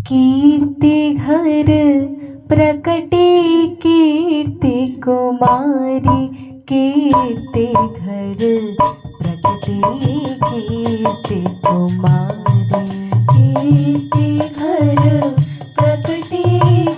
कीर्ति घर प्रकटे कीर्ति कुमारी, कीर्ति घर प्रकटे कीर्ति कुमारी, कीर्ति घर प्रकटे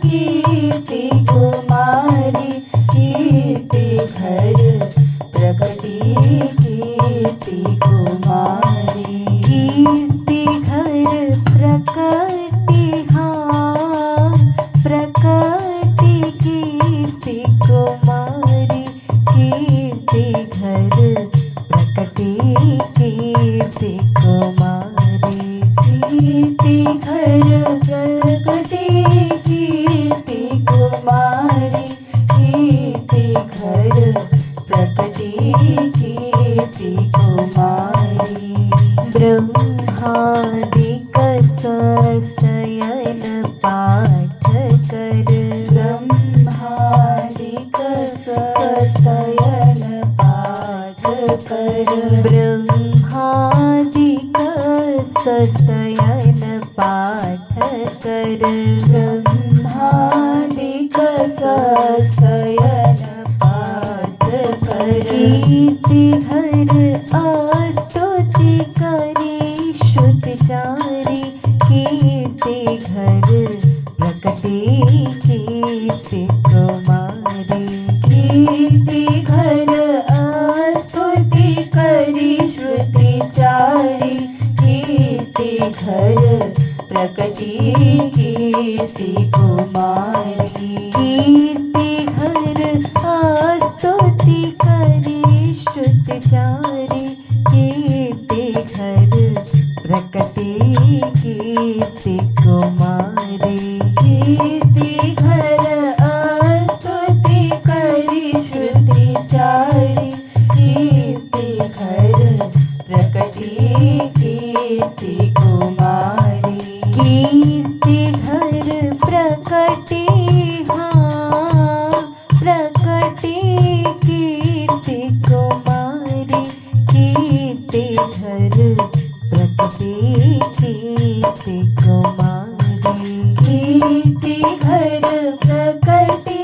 कीर्ति कुमारी, कीर्ति घर प्रकटे कीर्ति कुमारी, कीर्ति घर प्रकटे हाँ प्रकटे कीर्ति कुमारी, कीर्ति घर प्रकटे कीर्ति कुमारी, कीर्ति घर प्रकटे कीर्ति कुमारी, कीर्ति घर प्रकटे कीर्ति कुमारी, ब्रह्मादिक सशयन पाठ कर, ब्रह्मादिक सशयन पाठ कर, ब्रह्मादिक सशयन पाठ कर, ब्रह्मादिक सशयन पाठ कर, कीर्ति घर स्तुति करी श्रुतिचारी, कीर्ति घर प्रकटे कीर्ति कुमारी, कीर्ति घर स्तुति करी श्रुतिचारी, कीर्ति घर प्रकटे कीर्ति कुमारी, कीर्ति घर स्तुति करी श्रुतिचारी, कीर्ति घर प्रकटे कीर्ति कुमारी, कीर्ति घर स्तुति करी श्रुतिचारी, कीर्ति घर प्रकटे कीर्ति कुमारी, कीर्ति घर प्रकटे हाँ प्रकटे कीर्ति कुमारी, कीर्ति घर प्रकटे कीर्ति कुमारी, कीर्ति घर प्रकटे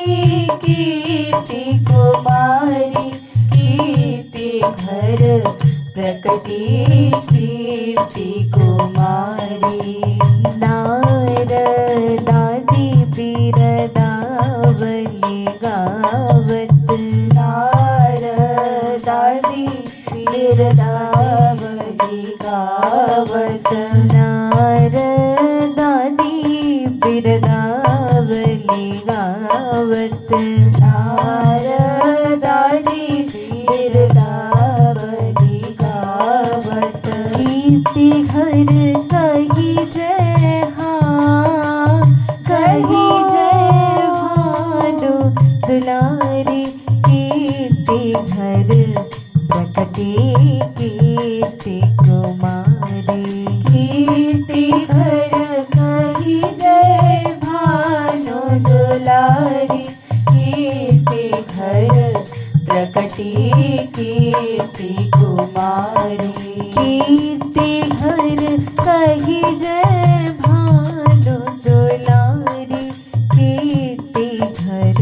कीर्ति कुमारी, कीर्ति घर प्रकटे कीर्ति कुमारी, नारदादि बिरदावली गावत, नारदादि बिरदावली गावत, नारदादि बिरदावली गावत, नारदादि बिरदावली गावत, कीर्ति घर कही जय हाँ कही जय भानु दुलारी, कीर्ति घर प्रकटे कीर्ति कुमारी, कीर्ति घर कही जय भानु दुलारी, कीर्ति घर प्रकटे कीर्ति कुमारी, कीर्ति घर कही जय भानु दुलारी, कीर्ति घर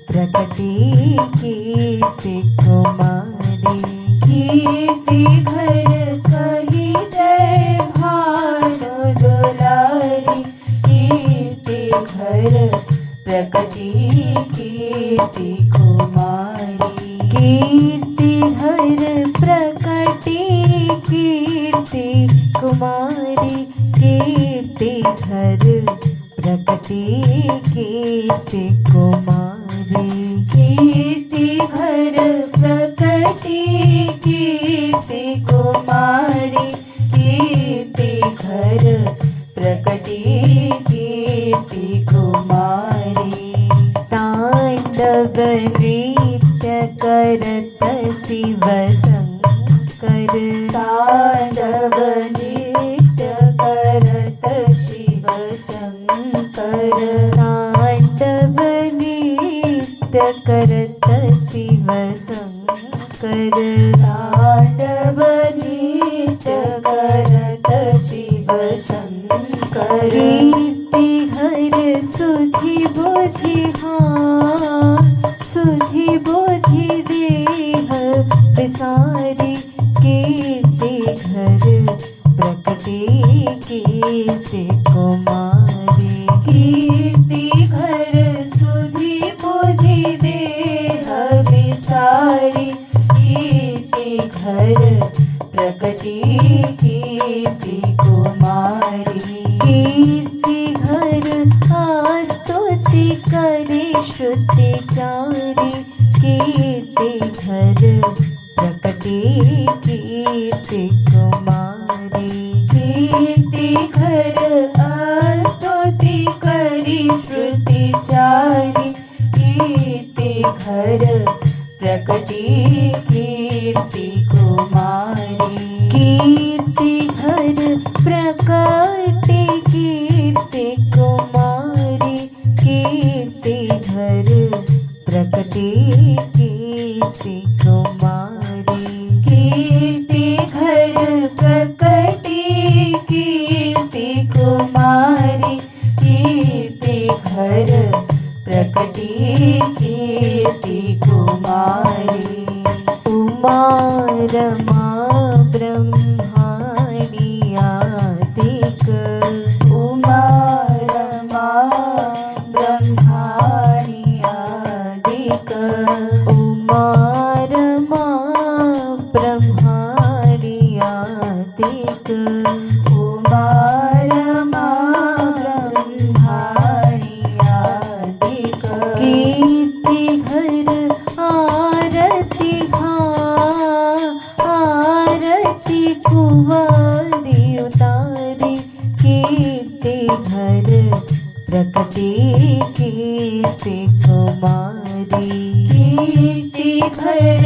प्रकटे कीर्ति कुमारी, कीर्ति घर कही जय भानु दुलारी, कीर्ति घर प्रकटे कीर्ति कुमारी, कीर्ति घर प्रकटे कीर्ति कुमारी, कीर्ति घर प्रकटे कीर्ति कुमारी, कीर्ति घर प्रकटे कीर्ति कुमारी, कीर्ति घर प्रकटे कीर्ति कुमारी, तांडव नृत्य करत शिव शंकर, तांडव नृत्य करत शिव शंकर, तांडव नृत्य करत शिव शंकर, तांडव नृत्य करत शिव शंकर, कीर्ति सुझी बुझि देह बिसारी कीर्ति घर प्रकटे कीर्ति कुमारी कीर्ति घर सुधि बुधि देह विसारी कीर्ति घर प्रकटी कीर्ति कुमारी कीर्ति घर आस्तुति करे श्रुति चारी कीर्ति घर प्रकटे कीर्ति कुमारी कीर्ति घर आस्तुति करी श्रुति चारी कीर्ति घर प्रकटी कीर्ति कुमारी कीर्ति घर प्रकटे कीर्ति कुमारी कीर्ति घर प्रकटे कीर्ति कुमारी कीर्ति घर प्रकटी कीर्ति कुमारी कीर्ति घर प्रकटी कीर्ति कुमारी उमा रमा ब्रह्माणि आदिक उमा रमा ब्रह्माणि आदिक उमा रमा ब्रह्माणि आदिक उमा रमा ब्रह्माणि आदिक कीर्ति घर आरती आरती कुंवारी उतारी कीर्ति घर प्रकटे कीर्ति कुमारी कीर्ति घर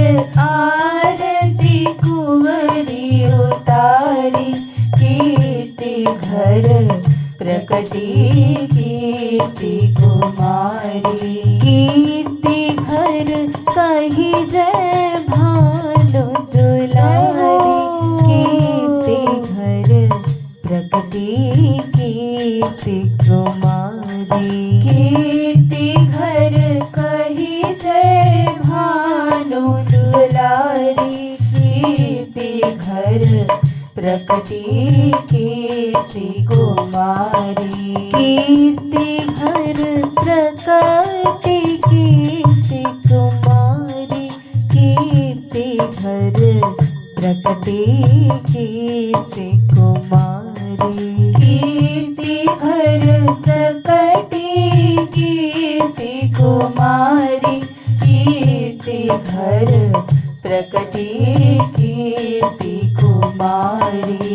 आरती कुंवरी उतारी कीर्ति घर प्रकटी कीर्ति कुमारी कीर्ति घर कही जय भानु दुलारी कीर्ति घर प्रकटी कीर्ति कुमारी कीर्ति घर कही जय भानु दुलारी कीर्ति घर प्रकटी कीर्ति कुमारी कीर्ति घर प्रकटे कीर्ति कुमारी कीर्ति घर प्रकटे कीर्ति कुमारी कीर्ति घर प्रकटी कीर्ति कुमारी कीर्ति घर प्रकटी कीर्ति कुमारी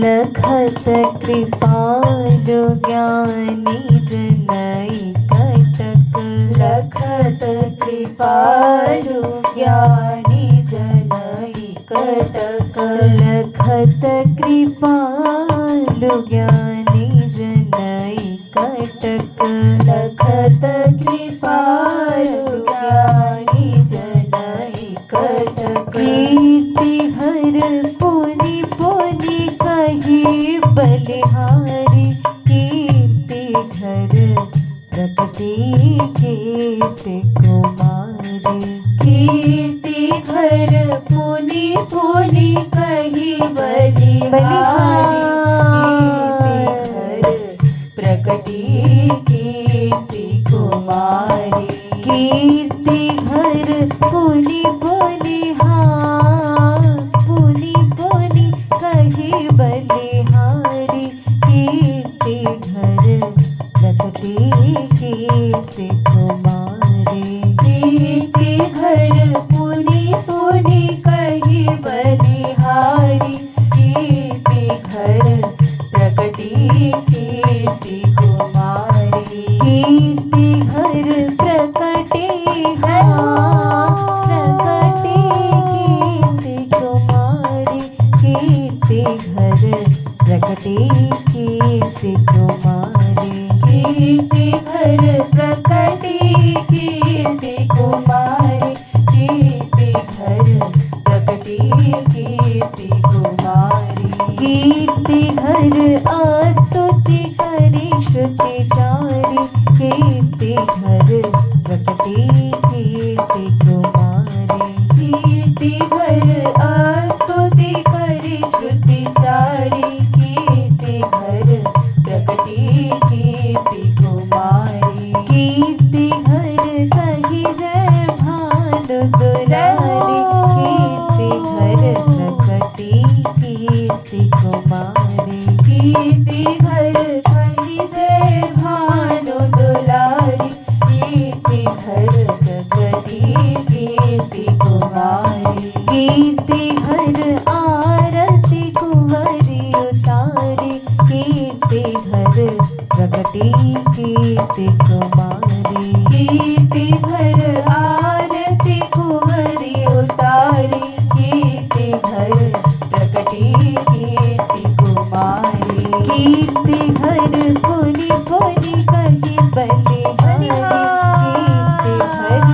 लखत कृपालु ज्ञानी जनई कटक लखत कृपालु ज्ञानी जनई कटक लखत कृपालु ज्ञानी जनई कटक लखत कृपालु ज्ञानी जनई कटक कीर्ति घर पुनि पुनि कही बलिहारी कीर्ति घर प्रकटी कीर्ति कुमारी कीर्ति घर पुनि पुनि कही बलिहारी कीर्ति घर प्रकटी कीर्ति कुमारी कीर्ति घर पुनि पुनि पुनि पुनि कही बलिहारी कीर्ति घर प्रकटी कीर्ति कुमारी कीर्ति घर पुनि पुनि कही बलिहारी कीर्ति घर प्रकटी कीर्ति कुमारी कीर्ति घर प्रकटे प्रकटे कीर्ति कुमारी कीर्ति घर प्रकटे कीर्ति कुमारी कीर्ति घर प्रकटी कीर्ति कुमारी कीर्ति घर प्रकटी कीर्ति कुमारी कीर्ति घर आस्तुति करे श्रुति चारी कीर्ति कही जय भानु दुलारी कीर्ति घर प्रकटी कीर्ति कुमारी कीर्ति घर आरती कुंवरी उतारी कीर्ति घर प्रकटी कीर्ति कुमारी कीर्ति घर आरती कुंवरी उतारी कीर्ति घर प्रकटी कीर्ति कुमारी कीर्ति घर पुरी पुरी कही बलिहारी कीर्ति घर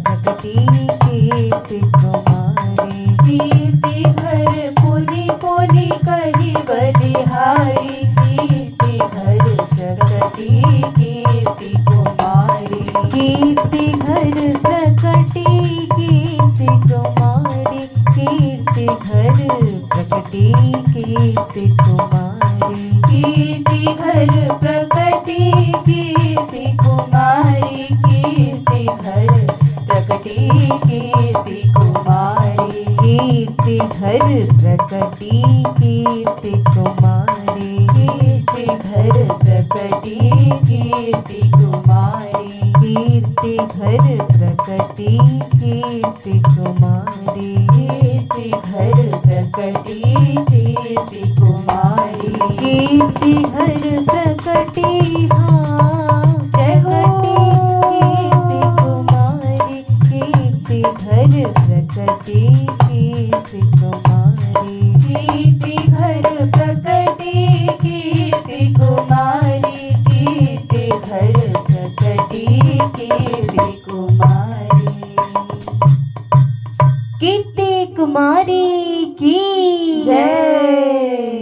प्रकटी कीर्ति कुमारी कीर्ति घर पुरी पुरी कही बलिहारी कीर्ति घर प्रकटी कीर्ति कुमारी कीर्ति घर प्रकटी कीर्ति कुमारी कीर्ति घर प्रकटी कीर्ति कुमारी कीर्ति घर प्रकटी कीर्ति कुमारी कीर्ति घर प्रकटी कीर्ति कुमारी कीर्ति घर प्रकटी कीर्ति कुमारी कीर्ति घर प्रकटी कीर्ति कुमारी कीर्ति घर प्रकटी कीर्ति कुमारी कीर्ति घर प्रकटी कीर्ति कुमारी कीर्ति घर प्रकटी हाँ प्रकटी कीर्ति कुमारी कीर्ति घर प्रकटी कीर्ति कुमारी कीर्ति घर प्रकटी कीर्ति कुमारी कीर्ति घर प्रकटी कीर्ति कुमारी कीर्ति कुमारी की जय।